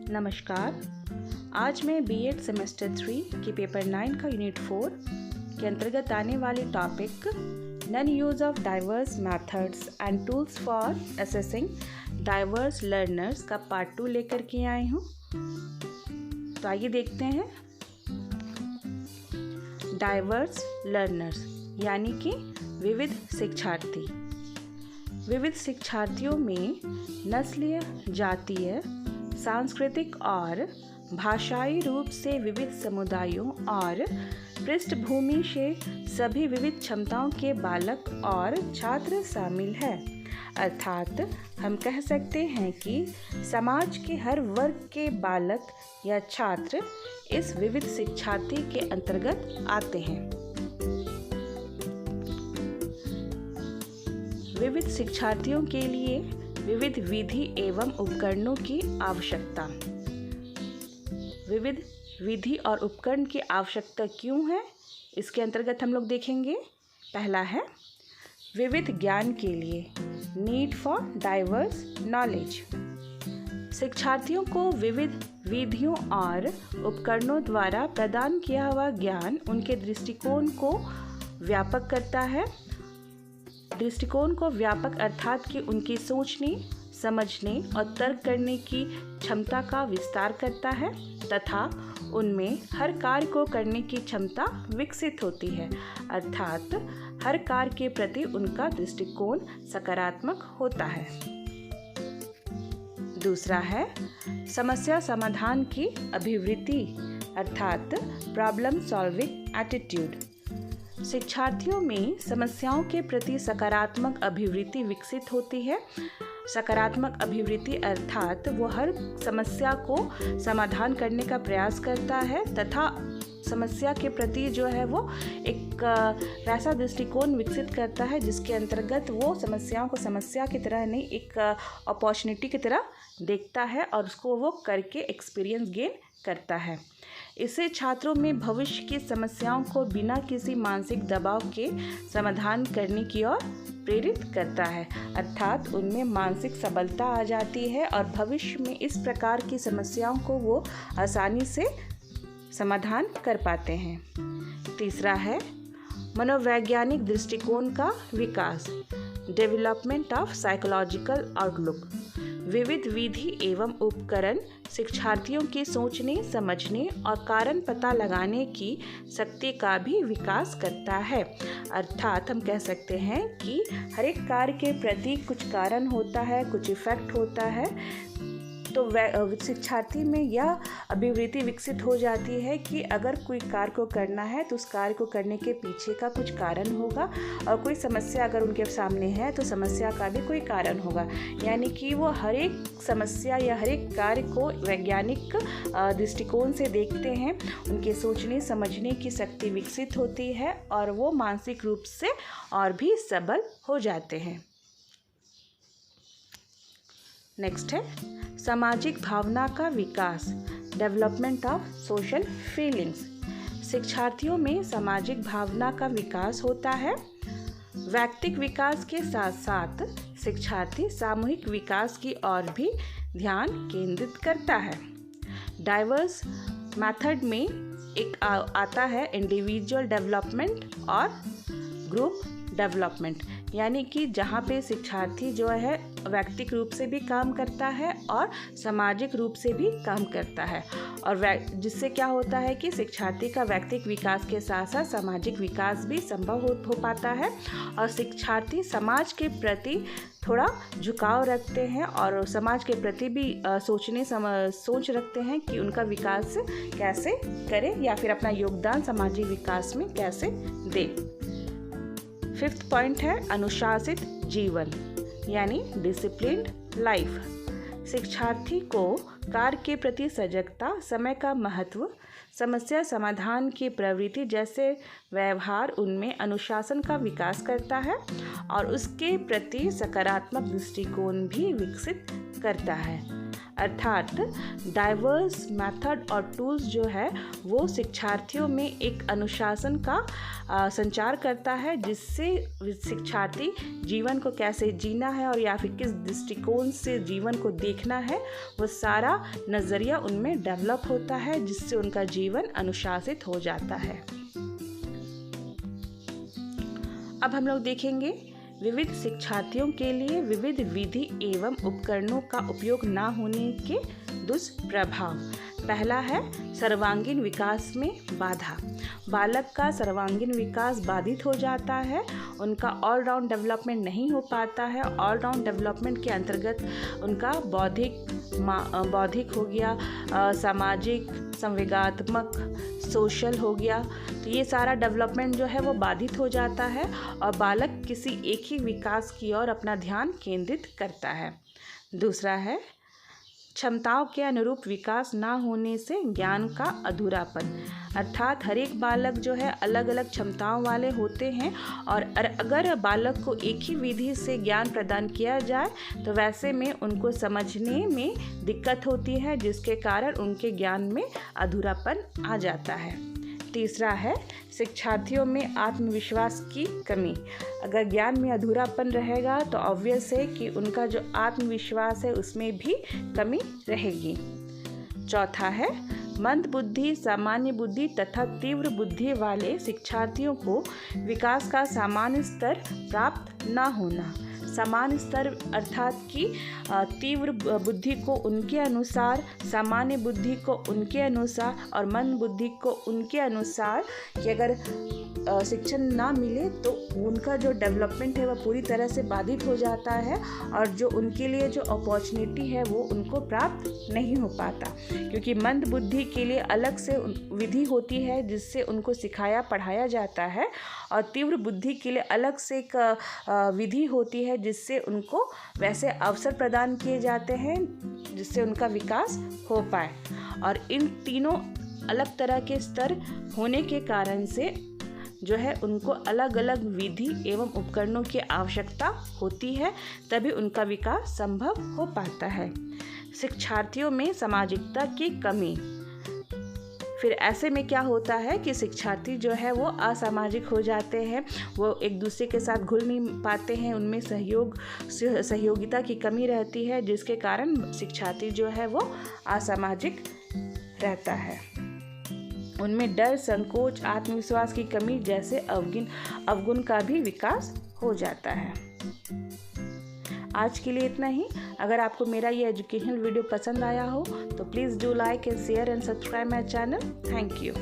नमस्कार। आज मैं बीएड सेमेस्टर 3 के पेपर 9 का यूनिट 4 के अंतर्गत आने वाले topic non use of diverse methods and tools for assessing diverse learners का पार्ट 2 लेकर के आई हूँ। तो आइए देखते हैं। डाइवर्स लर्नर्स यानी कि विविध शिक्षार्थी। विविध शिक्षार्थियों में नस्लीय, जातीय, सांस्कृतिक और भाषाई रूप से विविध समुदायों और पृष्ठभूमि से सभी विविध क्षमताओं के बालक और छात्र शामिल हैं। अर्थात हम कह सकते हैं कि समाज के हर वर्ग के बालक या छात्र इस विविध शिक्षार्थी के अंतर्गत आते हैं। विविध शिक्षार्थियों के लिए विविध विधि एवं उपकरणों की आवश्यकता। विविध विधि और उपकरण की आवश्यकता क्यों है, इसके अंतर्गत हम लोग देखेंगे। पहला है विविध ज्ञान के लिए, नीड फॉर डाइवर्स नॉलेज। शिक्षार्थियों को विविध विधियों और उपकरणों द्वारा प्रदान किया हुआ ज्ञान उनके दृष्टिकोण को व्यापक करता है। दृष्टिकोण को व्यापक अर्थात कि उनकी सोचने, समझने और तर्क करने की क्षमता का विस्तार करता है तथा उनमें हर कार्य को करने की क्षमता विकसित होती है। अर्थात हर कार्य के प्रति उनका दृष्टिकोण सकारात्मक होता है। दूसरा है समस्या समाधान की अभिवृत्ति अर्थात प्रॉब्लम सॉल्विंग एटीट्यूड। शिक्षार्थियों में समस्याओं के प्रति सकारात्मक अभिवृत्ति विकसित होती है। सकारात्मक अभिवृत्ति अर्थात वो हर समस्या को समाधान करने का प्रयास करता है तथा समस्या के प्रति जो है वो एक वैसा दृष्टिकोण विकसित करता है जिसके अंतर्गत वो समस्याओं को समस्या की तरह नहीं, एक अपॉर्चुनिटी की तरह देखता है और उसको वो करके एक्सपीरियंस गेन करता है। इससे छात्रों में भविष्य की समस्याओं को बिना किसी मानसिक दबाव के समाधान करने की ओर प्रेरित करता है। अर्थात उनमें मानसिक सबलता आ जाती है और भविष्य में इस प्रकार की समस्याओं को वो आसानी से समाधान कर पाते हैं। तीसरा है मनोवैज्ञानिक दृष्टिकोण का विकास, डेवलपमेंट ऑफ साइकोलॉजिकल आउटलुक। विविध विधि एवं उपकरण शिक्षार्थियों की सोचने, समझने और कारण पता लगाने की शक्ति का भी विकास करता है। अर्थात हम कह सकते हैं कि हर एक कार्य के प्रति कुछ कारण होता है, कुछ इफेक्ट होता है। तो शिक्षार्थी में यह अभिवृत्ति विकसित हो जाती है कि अगर कोई कार्य को करना है तो उस कार्य को करने के पीछे का कुछ कारण होगा और कोई समस्या अगर उनके सामने है तो समस्या का भी कोई कारण होगा। यानी कि वो हर एक समस्या या हर एक कार्य को वैज्ञानिक दृष्टिकोण से देखते हैं। उनके सोचने समझने की शक्ति विकसित होती है और वो मानसिक रूप से और भी सबल हो जाते हैं। नेक्स्ट है सामाजिक भावना का विकास, डेवलपमेंट ऑफ सोशल फीलिंग्स। शिक्षार्थियों में सामाजिक भावना का विकास होता है। व्यक्तिगत विकास के साथ साथ शिक्षार्थी सामूहिक विकास की ओर भी ध्यान केंद्रित करता है। डाइवर्स मेथड में एक आता है इंडिविजुअल डेवलपमेंट और ग्रुप डेवलपमेंट, यानी कि जहाँ पे शिक्षार्थी जो है व्यक्तिगत रूप से भी काम करता है और सामाजिक रूप से भी काम करता है और जिससे क्या होता है कि शिक्षार्थी का व्यक्तिगत विकास के साथ साथ सामाजिक विकास भी संभव हो पाता है और शिक्षार्थी समाज के प्रति थोड़ा झुकाव रखते हैं और समाज के प्रति भी सोच रखते हैं कि उनका विकास कैसे करें या फिर अपना योगदान सामाजिक विकास में कैसे दें। फिफ्थ पॉइंट है अनुशासित जीवन यानी डिसिप्लिन्ड लाइफ। शिक्षार्थी को कार्य के प्रति सजगता, समय का महत्व, समस्या समाधान की प्रवृत्ति जैसे व्यवहार उनमें अनुशासन का विकास करता है और उसके प्रति सकारात्मक दृष्टिकोण भी विकसित करता है। अर्थात डाइवर्स मेथड और टूल्स जो है वो शिक्षार्थियों में एक अनुशासन का संचार करता है, जिससे शिक्षार्थी जीवन को कैसे जीना है और या फिर किस दृष्टिकोण से जीवन को देखना है वो सारा नज़रिया उनमें डेवलप होता है, जिससे उनका जीवन अनुशासित हो जाता है। अब हम लोग देखेंगे विविध शिक्षार्थियों के लिए विविध विधि एवं उपकरणों का उपयोग न होने के दुष्प्रभाव। पहला है सर्वांगीण विकास में बाधा। बालक का सर्वांगीण विकास बाधित हो जाता है, उनका ऑलराउंड डेवलपमेंट नहीं हो पाता है। ऑलराउंड डेवलपमेंट के अंतर्गत उनका बौद्धिक हो गया, सामाजिक, संवेगात्मक, सोशल हो गया, तो ये सारा डेवलपमेंट जो है वो बाधित हो जाता है और बालक किसी एक ही विकास की ओर अपना ध्यान केंद्रित करता है। दूसरा है क्षमताओं के अनुरूप विकास ना होने से ज्ञान का अधूरापन। अर्थात हर एक बालक जो है अलग अलग क्षमताओं वाले होते हैं और अगर बालक को एक ही विधि से ज्ञान प्रदान किया जाए तो वैसे में उनको समझने में दिक्कत होती है, जिसके कारण उनके ज्ञान में अधूरापन आ जाता है। तीसरा है शिक्षार्थियों में आत्मविश्वास की कमी। अगर ज्ञान में अधूरापन रहेगा तो ऑब्वियस है कि उनका जो आत्मविश्वास है उसमें भी कमी रहेगी। चौथा है मंद बुद्धि, सामान्य बुद्धि तथा तीव्र बुद्धि वाले शिक्षार्थियों को विकास का सामान्य स्तर प्राप्त न होना। सामान्य स्तर अर्थात कि तीव्र बुद्धि को उनके अनुसार, सामान्य बुद्धि को उनके अनुसार और मंद बुद्धि को उनके अनुसार कि अगर शिक्षण ना मिले तो उनका जो डेवलपमेंट है वह पूरी तरह से बाधित हो जाता है और जो उनके लिए जो अपॉर्चुनिटी है वो उनको प्राप्त नहीं हो पाता, क्योंकि मंद बुद्धि के लिए अलग से विधि होती है जिससे उनको सिखाया पढ़ाया जाता है और तीव्र बुद्धि के लिए अलग से एक विधि होती है जिससे उनको वैसे अवसर प्रदान किए जाते हैं जिससे उनका विकास हो पाए। और इन तीनों अलग तरह के स्तर होने के कारण से जो है उनको अलग अलग विधि एवं उपकरणों की आवश्यकता होती है, तभी उनका विकास संभव हो पाता है। शिक्षार्थियों में सामाजिकता की कमी। फिर ऐसे में क्या होता है कि शिक्षार्थी जो है वो असामाजिक हो जाते हैं, वो एक दूसरे के साथ घुल नहीं पाते हैं, उनमें सहयोगिता की कमी रहती है, जिसके कारण शिक्षार्थी जो है वो असामाजिक रहता है। उनमें डर, संकोच, आत्मविश्वास की कमी जैसे अवगुण का भी विकास हो जाता है। आज के लिए इतना ही। अगर आपको मेरा ये एजुकेशनल वीडियो पसंद आया हो तो please do like and share and subscribe my channel. Thank you.